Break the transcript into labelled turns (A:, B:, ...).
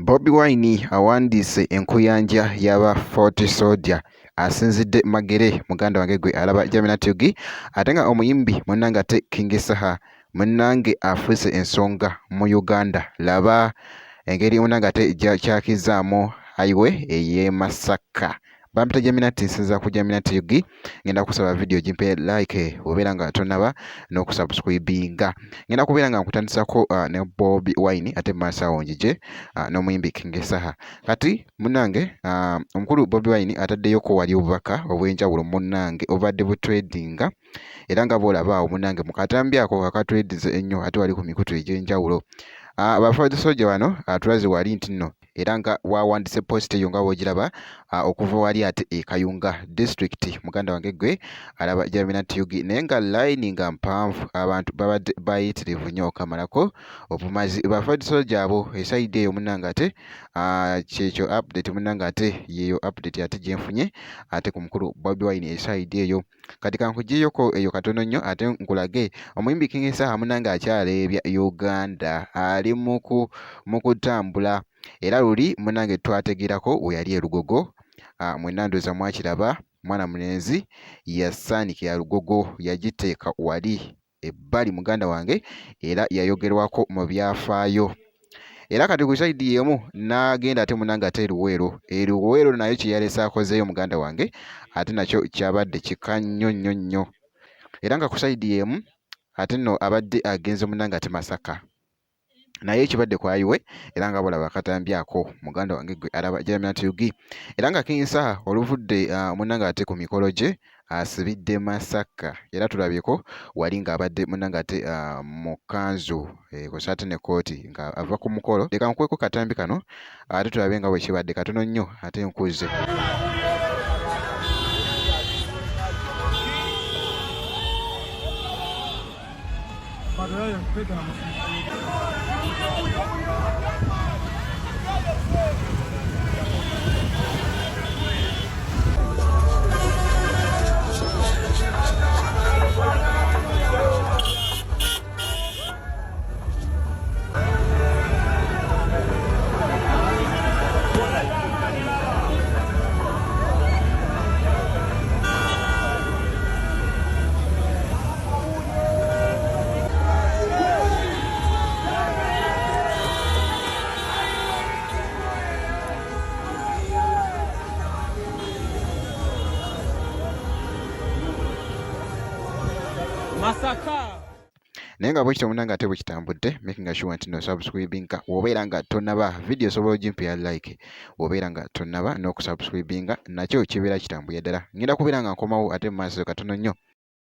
A: Bobi Wine awandiise enkuyanja y'aba Fort Soldier asinzidde Magere muganda wange gwe alaba Jamina Tugi ate nga omuyimbi munnange ate King Saha munnange afuuse ensonga mu Uganda. Laba engeri munnange ate kyakizaamu highway ey'e Masaka. Bampita Jamina nsinza ku Jamina Tugi, ngenda kusaba video gimpe like obeera nga tonaba n'okusubscribinga. Ngenda kubeera nga nkutandisako ne Bobi Wine ate maasawo njije n'omuyimbi King Saha. Kati munnange omukulu Bobi Wine ataddeyoko wali obubaka obw'enjawulo munnange obadde butredinga era nga bw'olabaawo munnange mu katambi ako akatwedize ennyo ate wali ku mikutu egy'enjawulo. Abaford Soldier wano tulaze wali nti nno era nga wawandise post eyo nga bw'ogiraba okuva wali ate e Kayunga district muganda wange gwe alaba Jamina Tugi naye nga line nga mpanvu abantu babadde bayitirivu nnyo okamalako obumazi. Baford Soldier abo eside eyo munnange ate kyekyo update munnange ate yeyo update ate gyenfunye ate ku mukulu Bobi Wine eside eyo. Kati kankuggyeyoko eyo katono nnyo ate nkulage omuyimbi King Saha munnange akyaleebya Uganda ali mu kutambula era luli munnange twategerako we yali e Lugogo. Mwenna ndowooza mwakiraba mwana mulenzi yasaanika ya Lugogo yagiteeka wali ebbali muganda wange era yayogerwako mu byafaayo. Era kati ku side yemu n'agenda ate munnange ate Luweero nayo kye yalese akozeeyo muganda wange ate nakyo kyabadde kika nnyo nnyo nnyo. Era nga ku side yemu ate nno abadde agenze munnange ate Masaka naye ekibadde ku highway era nga bw'olaba akatambi ako muganda wange gwe alaba Jamina Tugi era nga King Saha oluvudde munnange ate ku mikolo gye asibidde Masaka era tulabyeko wali ng'abadde munnange ate mu kanzu kw'ossa ate ne kooti nga ava ku mukolo. Leka nkweko katambi kano ate tulabe nga bwe kibadde katono nnyo ate nkuze.
B: Masaka
A: Naye nga bwekityo munnange ate bwe kitambudde making sure nti no subscribinga wobeera nga tonnaba video sobola ogimpeya like wobeera nga tonnaba n'okusubscribinga nakyo kibeera kitambuya ddala. Ngenda kubeera nga nkomawo ate mu maaso katono nnyo